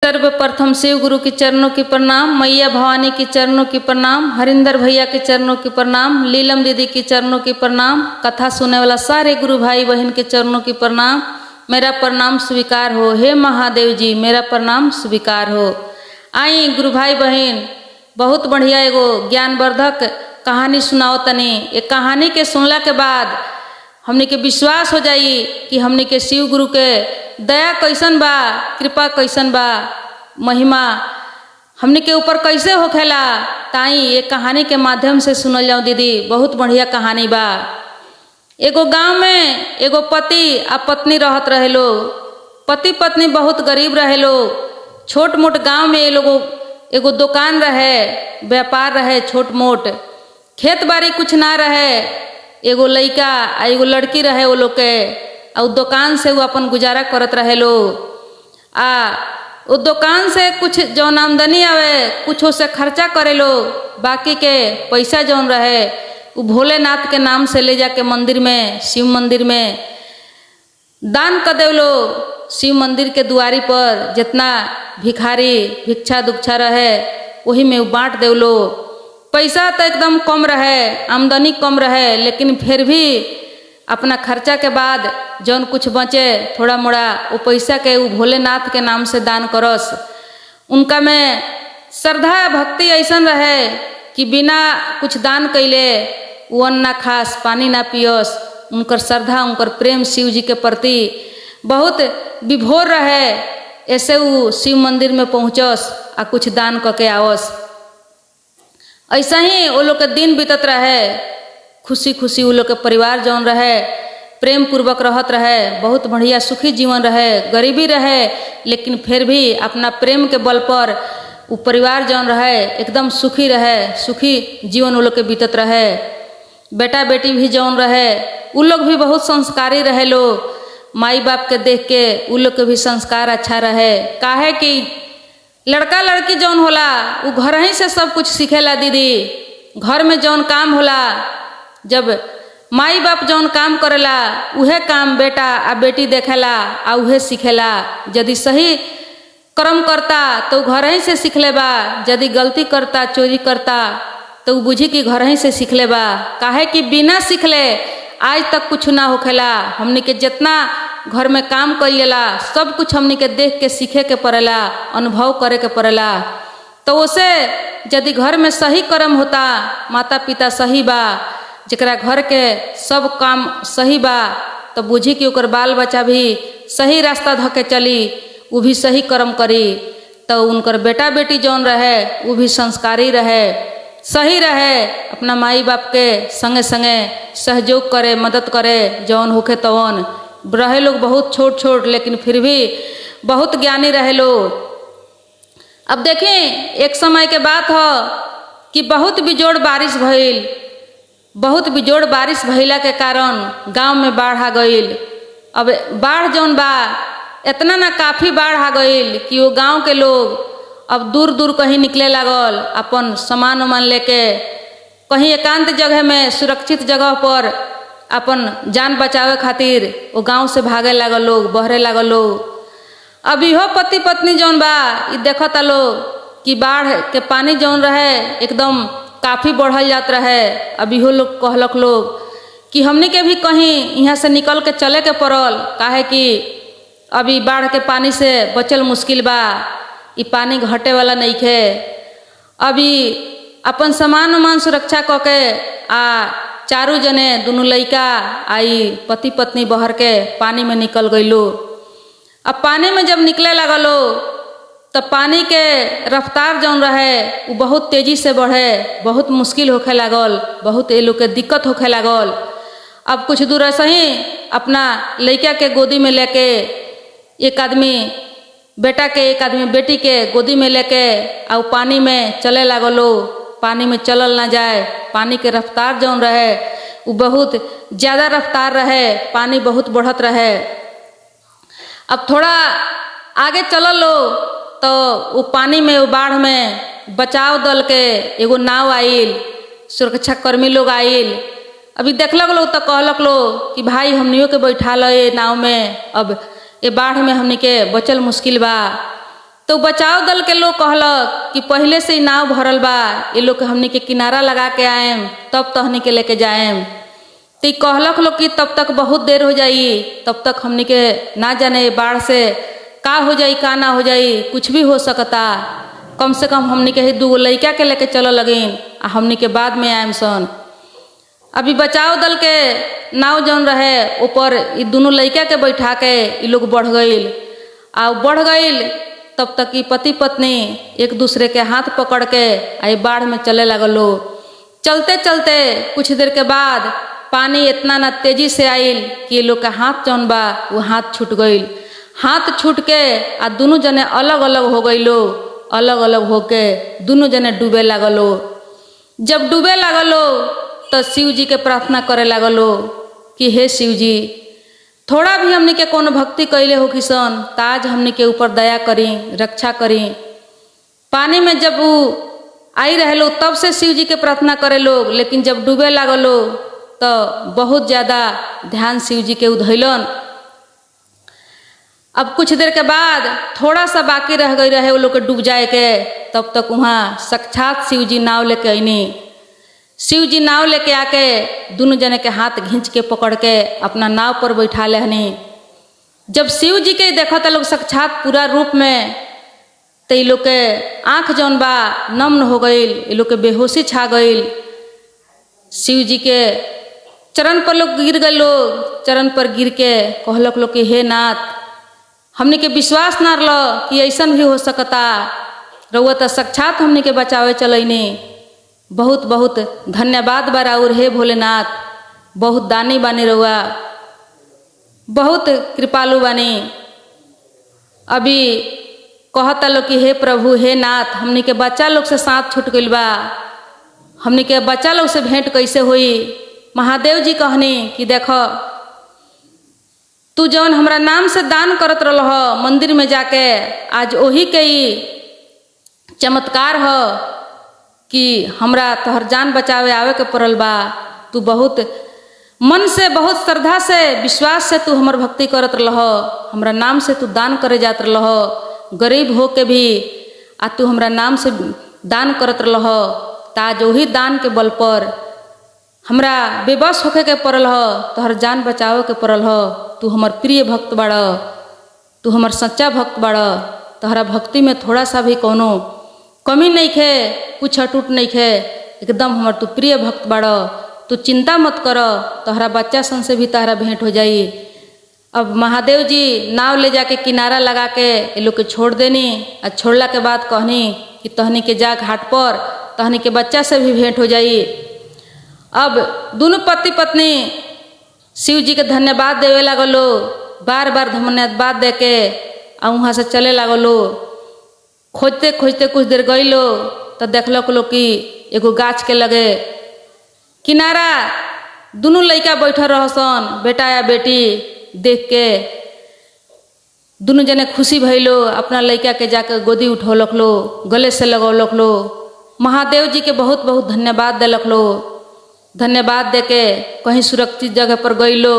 सर्वप्रथम शिव गुरु के चरणों की प्रणाम, मैया भवानी के चरणों की प्रणाम, हरिंदर भैया के चरणों की प्रणाम, लीलम दीदी के चरणों की प्रणाम, कथा सुनने वाला सारे गुरु भाई बहन के चरणों की प्रणाम। मेरा प्रणाम स्वीकार हो। हे महादेव जी, मेरा प्रणाम स्वीकार हो। आई गुरु भाई बहन, बहुत बढ़िया एगो ज्ञानवर्धक कहानी सुनाओ तनी। एक कहानी के सुनला के बाद हमने के विश्वास हो जाई कि हमने के शिव गुरु के दया कैसन बा, कृपा कैसन बा, महिमा हमने के ऊपर कैसे होखेला। ताई ये कहानी के माध्यम से सुनल जाओ दीदी, बहुत बढ़िया कहानी बा। एगो गांव में एगो पति आ पत्नी रहत रहे लोग। पति पत्नी बहुत गरीब रहे लोग। छोट मोट गांव में ये लोगों एगो दुकान रहे, व्यापार रहे, छोट मोट खेत बाड़ी कुछ ना रहे। एगो लड़का आ एगो लड़की रहे वो लोग के, और दुकान से वो अपन गुजारा करत रहे लोग। आ वो दुकान से कुछ जौन आमदनी आवे कुछ से खर्चा करे लोग, बाकी के पैसा जौन रहे वो भोलेनाथ के नाम से ले जाके मंदिर में, शिव मंदिर में दान कर दे लोग। शिव मंदिर के दुआरी पर जितना भिखारी भिक्षा दुक्षा रहे वही में वो बांट दे लोग। पैसा तो एकदम कम रहे, आमदनी कम रहे, लेकिन फिर भी अपना खर्चा के बाद जौन कुछ बचे थोड़ा मोड़ा वो पैसा के वो भोलेनाथ के नाम से दान करस। उनका में श्रद्धा भक्ति ऐसन रहे कि बिना कुछ दान कैले वो अन्न ना खास, पानी ना पियस। उनकर श्रद्धा, उनकर प्रेम शिव जी के प्रति बहुत विभोर रहे। ऐसे वो शिव मंदिर में पहुँचस आ कुछ दान करके आवस। ऐसा ही वो लोग के दिन बीतत रहे, खुशी खुशी वो लोग के परिवार जौन रहे प्रेम पूर्वक रहत रहे, बहुत बढ़िया सुखी जीवन रहे। गरीबी रहे लेकिन फिर भी अपना प्रेम के बल पर वो परिवार जौन रहे एकदम सुखी रहे, सुखी जीवन वो लोग के बीतत रहे। बेटा बेटी भी जौन रहे वो लोग भी बहुत संस्कारी रहे लोग। माई बाप के देख के वो लोग के भी संस्कार अच्छा रहे। काहे कि लड़का लड़की जौन होला वो घर ही से सब कुछ सीखेला दीदी। घर में जौन काम होला, जब माई बाप जौन काम करेला उहे काम बेटा आ बेटी देखेला आ उहे सीखेला। यदि सही कर्म करता तो घर ही से सीख लेबा, यदि गलती करता चोरी करता तो वो बुझी कि घर ही से सीख लेबा। काहे कि बिना सीखले आज तक कुछ ना होखेला। हमने के जितना घर में काम कइला सब कुछ हमने के देख के सीखे के पड़ेला, अनुभव करे के पड़ेला। तो उसे यदि घर में सही कर्म होता, माता पिता सही बा, जरा घर के सब काम सही बा, तो बुझी कि ओकर बाल बच्चा भी सही रास्ता धके चली, वो भी सही कर्म करी। तो उनकर बेटा बेटी जौन रहे वो भी संस्कारी रहे, सही रहे, अपना माई बाप के संगे संगे सहयोग करे, मदद करे जौन होखे तौन रहे लोग। बहुत छोट छोट लेकिन फिर भी बहुत ज्ञानी रहे लोग। अब देखें एक समय के बात हो कि बहुत बिजोड़ बारिश भइल। बहुत बिजोड़ बारिश भइला के कारण गांव में बाढ़ आ गइल। अब बाढ़ जौन बा इतना ना काफ़ी बाढ़ आ गइल कि वो गांव के लोग अब दूर दूर कहीं निकले लागल, अपन सामान उमान लेके कहीं एकांत जगह में सुरक्षित जगह पर अपन जान बचावे खातिर वो गांव से भागे लागल लोग, बहरे लागल लोग। अब इहो पति पत्नी जौन बा ये देखता लोग कि बाढ़ के पानी जौन रहे एकदम काफ़ी बढ़ल जात रहे। अब इहो लोग कहलक लोग कि हमने के भी कहीं यहाँ से निकल के चले के पड़ल, काहे कि अभी बाढ़ के पानी से बचल मुश्किल बा, ये पानी घटे वाला नहीं खे। अभी अपन सामान उमान सुरक्षा करके आ चारू जने दोनों लड़का आई पति पत्नी बहर के पानी में निकल गईलो। अब पानी में जब निकले लगलो तब पानी के रफ्तार जौन रहे वो बहुत तेजी से बढ़े, बहुत मुश्किल होखे लागल, बहुत ये लोग के दिक्कत होखे लागल। अब कुछ दूर ऐसे ही अपना लड़का के गोदी में लेके एक आदमी बेटा के, एक आदमी बेटी के गोदी में लेके और पानी में चले लागलो। पानी में चलल ना जाए, पानी के रफ्तार जौन रहे वो बहुत ज़्यादा रफ्तार रहे, पानी बहुत बढ़त रहे। अब थोड़ा आगे चलल लो तो वो पानी में, वो बाढ़ में बचाव दल के एगो नाव आइल, सुरक्षा कर्मी लोग आइल। अभी देखलक लोग तो कहलक लोग कि भाई हमनियों के बैठा लो ये नाव में, अब ये बाढ़ में हमनी के बचल मुश्किल बा। तो बचाव दल के लोग कहलक कि पहले से ही नाव भरल बा, ये लोग हमनी के किनारा लगा के आएम तब तहनी के लेके जाएम। तो ये कहलक लोग कि तब तक बहुत देर हो जाई, तब तक हमनी के ना जाने बाढ़ से का हो जाई का ना हो जाई, कुछ भी हो सकता। कम से कम हमनी के 2 लड़का के लेके चलो लगिन आ हमनी के बाद में आएम सन। अभी बचाव दल के नाव जौन रहे ऊपर ये दोनों लड़का के बैठा के ये लोग बढ़ गईल। आ बढ़ गईल तब तक कि पति पत्नी एक दूसरे के हाथ पकड़ के आई बाढ़ में चले लगलो। चलते चलते कुछ देर के बाद पानी इतना न तेजी से आयल कि ये लोग का हाथ जौन बा वो हाथ छूट गईल। हाथ छूट के आ दोनों जने अलग अलग हो गईलो। अलग अलग होके दोनों जने डूबे लागलो। जब डूबे लागलो तो शिव जी के प्रार्थना करे लागलो कि हे शिव जी, थोड़ा भी हमने के कोनो भक्ति कैले हो किसन ताज हमने के ऊपर दया करी, रक्षा करी। पानी में जब वो आई रहे तब से शिव जी के प्रार्थना करे लोग, लेकिन जब डूबे लागलो तो बहुत ज़्यादा ध्यान शिव जी के उधैलन। अब कुछ देर के बाद थोड़ा सा बाकी रह गई रहे वो लोग के डूब जाए के, तब तक वहाँ साक्षात शिव जी नाव लेके अइनी। शिव जी नाव लेके आके दोनों जने के हाथ खींच के पकड़ के अपना नाव पर बैठा ले हनी। जब शिव जी के देखा था लोग साक्षात पूरा रूप में, तो ये लोग के आँख जौन बा नम्न हो गईल, ये लोग के बेहोशी छा गईल। शिव जी के चरण पर लोग गिर गए। लोग चरण पर गिर के कहलक लोग कि हे नाथ, हमने के विश्वास ना रलो कि ऐसन भी हो सकता, रउआ तो साक्षात हमने के बचावे चलैनी। बहुत बहुत धन्यवाद बा राउर हे भोलेनाथ, बहुत दानी बानी रउआ, बहुत कृपालु बानी। अभी कहता लोग कि हे प्रभु हे नाथ, हमने के बच्चा लोग से साथ छूट गइल बा, हमने के बच्चा लोग से भेंट कैसे हुई। महादेव जी कहनी कि देखो तू जौन हमरा नाम से दान करत रहल मंदिर में जाके, आज वही के चमत्कार हो कि हमरा तोहर जान बचावे आवे के पड़ल बा। तू बहुत मन से बहुत श्रद्धा से विश्वास से तू हमर भक्ति करत रहल, हमरा नाम से तू दान करे जात रहल, गरीब हो के भी आ तू हमरा नाम से दान करत रहल। ताज वही दान के बल पर हमरा बेबस होके के पड़ल हो, तोहर जान बचावे के पड़ल हो। तू हमर प्रिय भक्त बाड़, तू हमर सच्चा भक्त बाड़, तोहरा भक्ति में थोड़ा सा भी कोनो कमी नहीं खे, कुछ अटूट नहीं खे, एकदम हमर तू प्रिय भक्त बाड़। तू चिंता मत कर, तोहरा बच्चा सन से भी तोहरा भेंट हो जाई। अब महादेव जी नाव ले जाके किनारा लगा के ये लोग के छोड़ देनी। और छोड़ला के बाद कहनी कि तहनी के जा घाट पर, तहनी के बच्चा से भी भेंट हो जाई। अब दोनों पति पत्नी शिव जी के धन्यवाद देवे लागलो, बार बार धन्यवाद दे के आ वहाँ से चले लागलो। खोजते खोजते कुछ देर गईलो तो देखलक लो कि एगो गाछ के लगे किनारा दोनों लड़का बैठल रहसन, बेटा या बेटी। देख के दोनों जने खुशी भइलो, अपना लड़का के जाके गोदी उठौलक लो, गले से लगौलक लो। महादेव जी के बहुत बहुत धन्यवाद देलक लो। धन्यवाद दे के कहीं सुरक्षित जगह पर गईलो।